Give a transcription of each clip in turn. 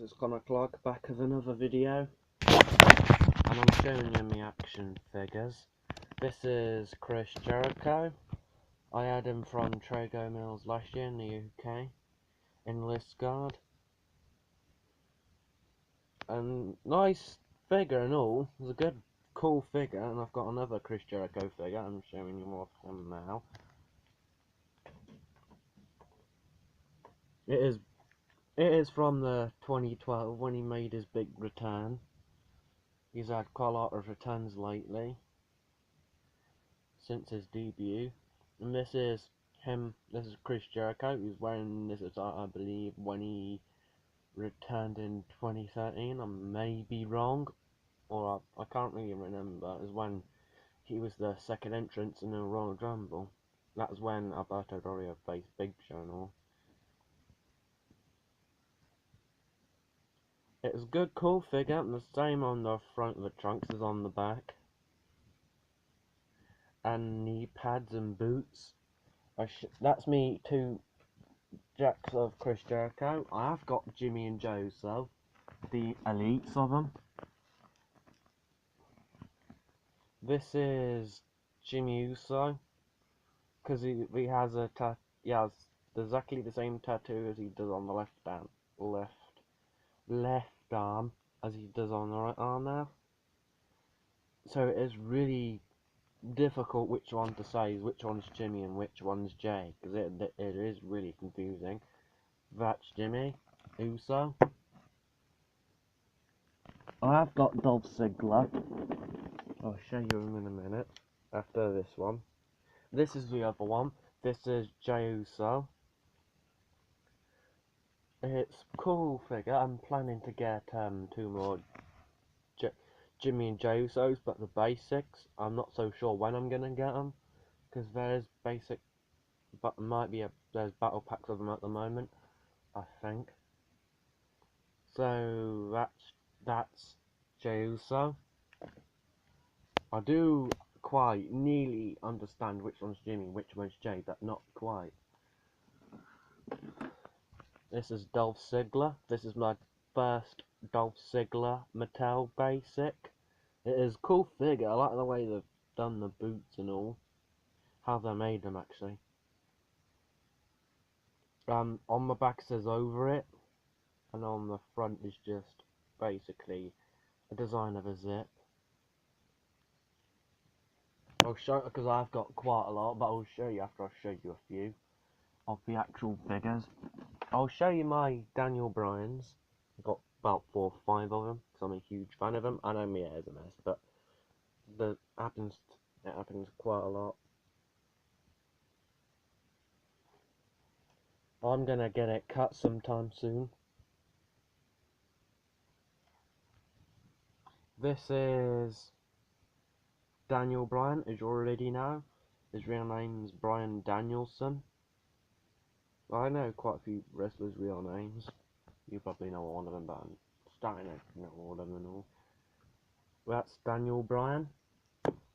It's Connor Clark back with another video, and I'm showing you my action figures. This is Chris Jericho. I had him from Trago Mills last year in the UK, in Liscard. And nice figure and all. It's a good, cool figure, and I've got another Chris Jericho figure. I'm showing you more of him now. It is from the 2012 when he made his big return. He's had quite a lot of returns lately since his debut. And this is him, this is Chris Jericho. He's wearing this, I believe, when he returned in 2013. I may be wrong, or I can't really remember. It was when he was the second entrance in the Royal Rumble. That was when Alberto Del Rio faced Big Show and all. It was a good, cool figure, and the same on the front of the trunks as on the back. And knee pads and boots. That's me, two Jacks of Chris Jericho. I have got Jimmy and Joe, so the elites of them. This is Jimmy Uso, because he has a he has exactly the same tattoo as he does on the left arm as he does on the right arm now. So it is really difficult which one to say, which one's Jimmy and which one's Jay, because it is really confusing. That's Jimmy Uso. I have got Dolph Ziggler. I'll show you him in a minute after this one. This is the other one. This is Jey Uso. It's a cool figure. I'm planning to get two more Jimmy and Jey Usos, but the basics, I'm not so sure when I'm gonna get them, because there's basic, but there's battle packs of them at the moment, I think. So that's Jey Uso. I do quite nearly understand which one's Jimmy, which one's Jay, but not quite. This is Dolph Ziggler. This is my first Dolph Ziggler Mattel basic. It is a cool figure. I like the way they've done the boots and all. How they made them, actually. On the back says over it, and on the front is just basically a design of a zip. I'll show, because I've got quite a lot, but I'll show you after I show you a few of the actual figures. I'll show you my Daniel Bryans. I've got about 4 or 5 of them, because I'm a huge fan of them. I know my hair's a mess, but it happens quite a lot. I'm gonna get it cut sometime soon. This is Daniel Bryan, as you already know. His real name's Bryan Danielson. Well, I know quite a few wrestlers' real names. You probably know one of them, but I'm starting to know all of them and all. Well, that's Daniel Bryan.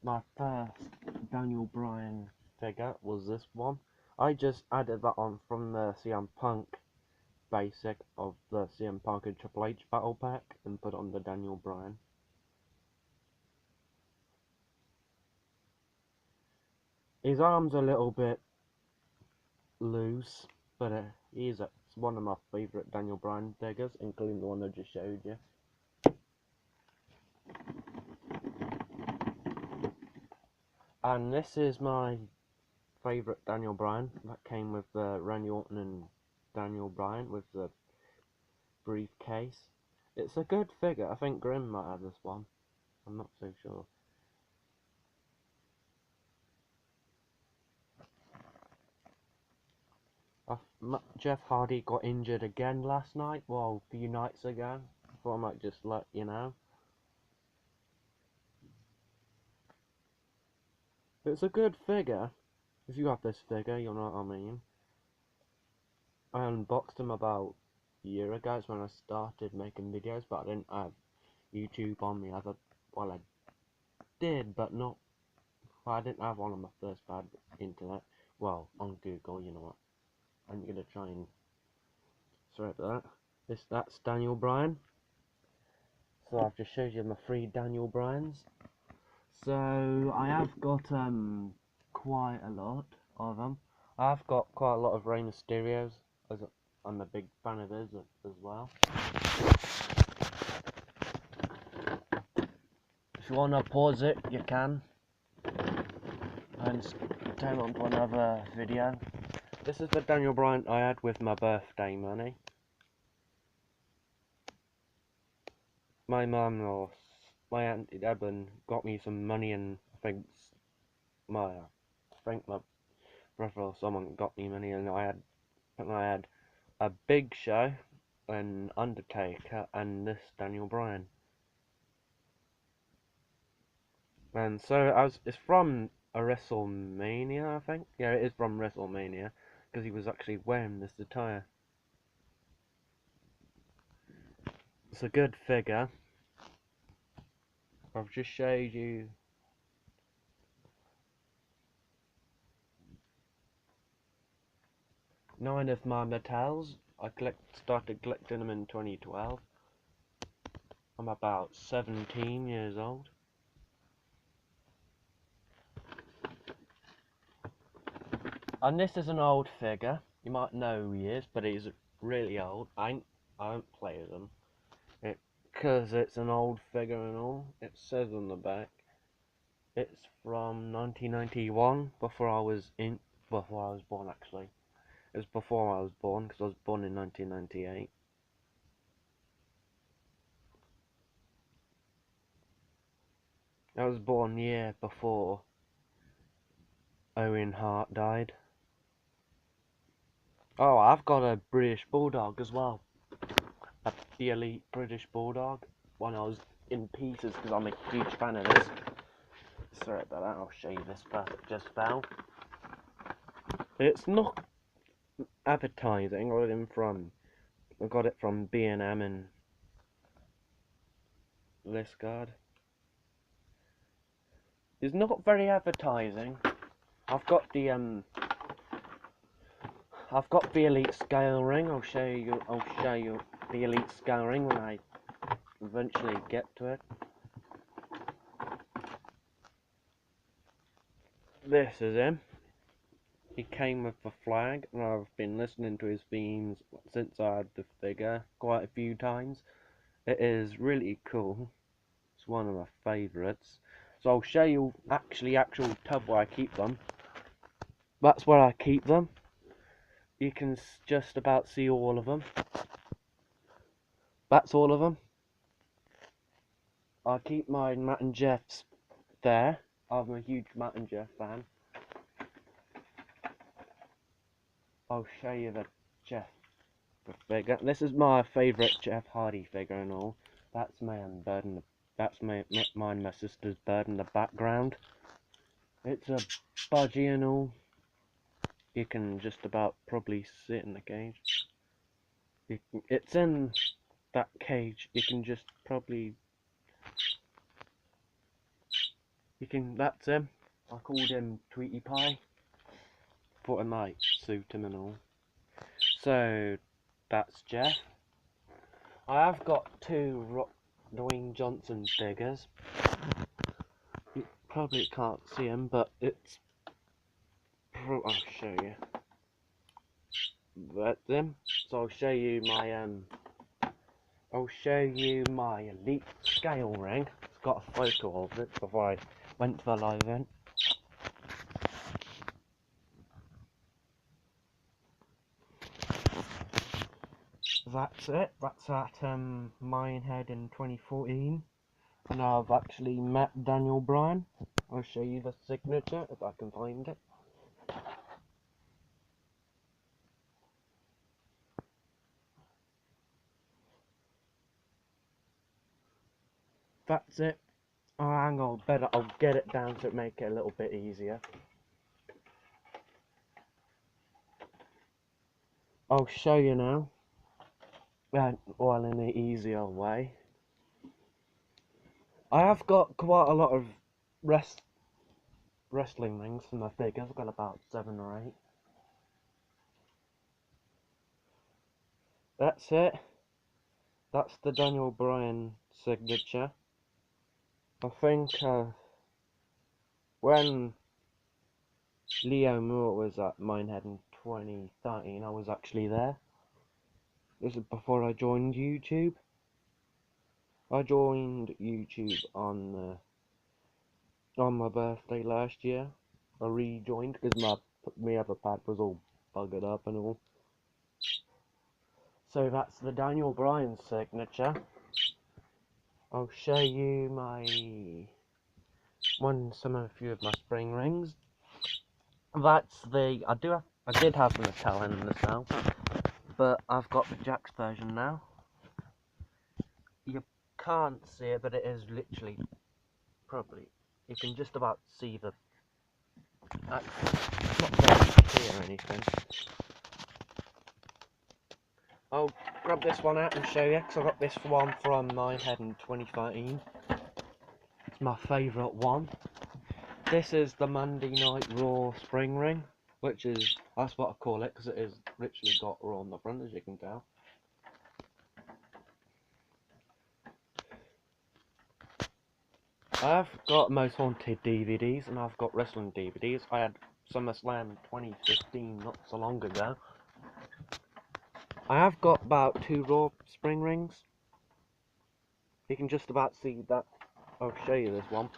My first Daniel Bryan figure was this one. I just added that on from the CM Punk basic of the CM Punk and Triple H battle pack and put on the Daniel Bryan. His arm's a little bit loose, but it's one of my favourite Daniel Bryan figures, including the one I just showed you. And this is my favourite Daniel Bryan. That came with the Randy Orton and Daniel Bryan with the briefcase. It's a good figure. I think Grimm might have this one. I'm not so sure. Jeff Hardy got injured again last night. Well, a few nights ago. I thought I might just let you know. It's a good figure. If you have this figure, you'll know what I mean. I unboxed him about a year ago. It's when I started making videos, but I didn't have YouTube on me. Well, I did, but not. Well, I didn't have one on my first bad internet. Well, on Google, you know what. I'm gonna try and. Sorry about that. That's Daniel Bryan. So I've just showed you my 3 Daniel Bryans. So I have got quite a lot of them. I've got quite a lot of Rey Mysterios, as I'm a big fan of his as well. If you want to pause it, you can, and turn on to another video. This is the Daniel Bryan I had with my birthday money. My mum or my auntie Eben got me some money, and I think my brother or someone got me money, and I had a Big Show, an Undertaker, and this Daniel Bryan. And so it's from a WrestleMania, I think. Yeah, it is from WrestleMania, because he was actually wearing this attire. It's a good figure. I've just showed you 9 of my Mattels. I started collecting them in 2012. I'm about 17 years old. And this is an old figure. You might know who he is, but he's really old. I don't play with him. Because it's an old figure and all. It says on the back. It's from 1991, before I was born actually. It was before I was born, because I was born in 1998. I was born the year before Owen Hart died. Oh, I've got a British Bulldog as well. The elite British Bulldog. When I was in pieces, because I'm a huge fan of this. Sorry about that, I'll show you this first just now. It's not advertising. I got it from B&M and Liscard. It's not very advertising. I've got the elite scale ring. I'll show you the elite scale ring when I eventually get to it. This is him. He came with the flag, and I've been listening to his themes since I had the figure quite a few times. It is really cool. It's one of my favourites. So I'll show you actual tub where I keep them. That's where I keep them. You can just about see all of them. That's all of them. I keep my Matt and Jeff's there. I'm a huge Matt and Jeff fan. I'll show you the figure. This is my favourite Jeff Hardy figure and all. That's my bird in the. That's mine and my sister's bird in the background. It's a budgie and all. You can just about probably sit in the cage. It's in that cage. You can just probably. That's him. I called him Tweety Pie. Thought I might suit him and all. So that's Jeff. I have got 2 Dwayne Johnson figures. You probably can't see him, but I'll show you. That's him. So I'll show you my elite scale ring. It's got a photo of it before I went to the live event. That's it. That's at Minehead in 2014. And I've actually met Daniel Bryan. I'll show you the signature if I can find it. That's it. Oh, hang on, I'll get it down to make it a little bit easier. I'll show you now. Well, in an easier way. I have got quite a lot of wrestling rings for my figures. I've got about 7 or 8. That's it. That's the Daniel Bryan signature. I think when Leo Moore was at Minehead in 2013, I was actually there. This is before I joined YouTube. I joined YouTube on my birthday last year. I rejoined because my other pad was all buggered up and all. So that's the Daniel Bryan signature. I'll show you some of a few of my spring rings. That's the I did have the Metallic in the cell, but I've got the Jack's version now. You can't see it, but it is literally probably you can just about see the. It's not very clear or anything. I'll grab this one out and show you, because I got this one from Minehead in 2013. It's my favourite one. This is the Monday Night Raw Spring Ring, that's what I call it, because it is literally got Raw on the front, as you can tell. I've got Most Haunted DVDs, and I've got wrestling DVDs. I had SummerSlam 2015 not so long ago. I have got about 2 Raw Spring Rings. You can just about see that. I'll show you this one.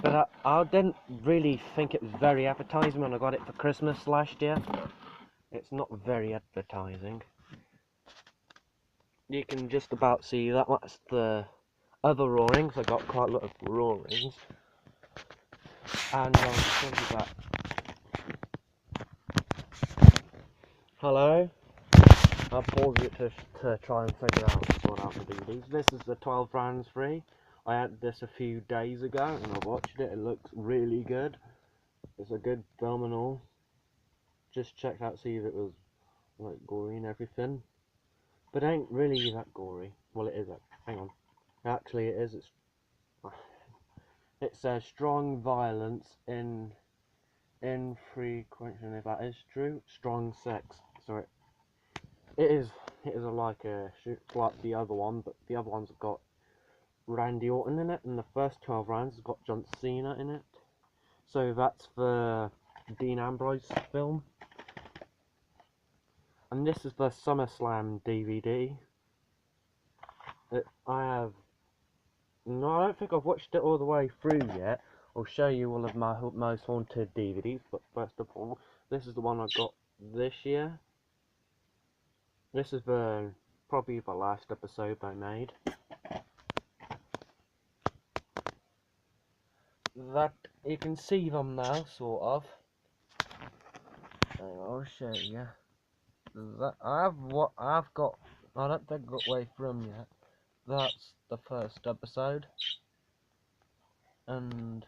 But I didn't really think it was very appetizing when I got it for Christmas last year. It's not very advertising. You can just about see that. That's the other Raw rings. I got quite a lot of Raw rings. And I'll show you that. Hello? I'll pause it to try and sort out the DVDs. This is the 12 rounds free. I had this a few days ago and I watched it. It looks really good. It's a good film and all. Just checked out, see if it was like gory and everything. But it ain't really that gory. Well, it is. Hang on. Actually, it is. It's a strong violence in infrequent, if that is true. Strong sex. So it is like the other one, but the other one's got Randy Orton in it, and the first 12 rounds has got John Cena in it. So that's the Dean Ambrose film. And this is the SummerSlam DVD. I don't think I've watched it all the way through yet. I'll show you all of my most haunted DVDs, but first of all, this is the one I got this year. This is probably the last episode I made. That you can see them now, sort of. I'll show you. I don't think I got way through them yet. That's the first episode, and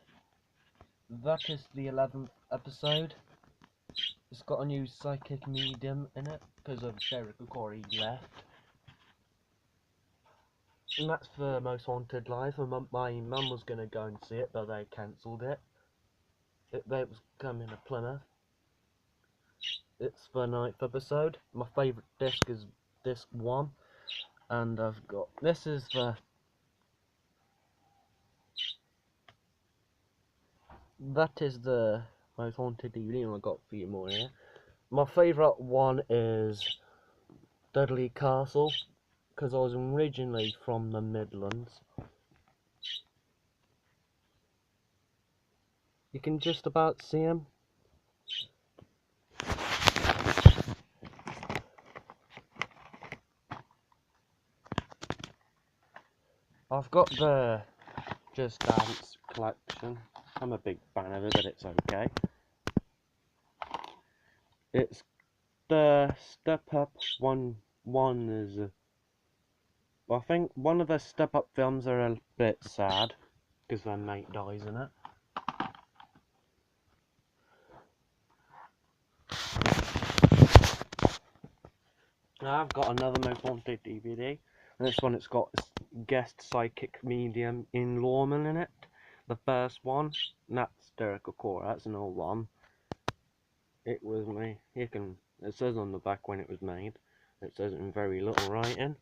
that is the 11th episode. It's got a new psychic medium in it because of Jericho Corey left. And that's the Most Haunted Live. My mum was going to go and see it, but they cancelled it. It was coming to Plymouth. It's the 9th episode. My favourite disc is disc 1. And I've got... This is the... That is the Most Haunted DVD, and I've got a few more here. My favourite one is Dudley Castle, because I was originally from the Midlands. You can just about see him. I've got the Just Dance collection. I'm a big fan of it, but it's okay. It's the Step Up one is... I think one of the Step Up films are a bit sad, because their mate dies in it. I've got another Most Haunted DVD, and this one it's got guest psychic medium in Lawman in it. The first one, and that's Jericho Corey, that's an old one. It was it says on the back when it was made. It says it in very little writing.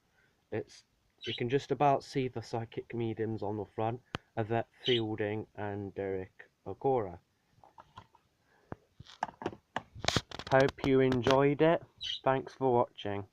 It's You can just about see the psychic mediums on the front, Yvette Fielding and Derek Okora. Hope you enjoyed it. Thanks for watching.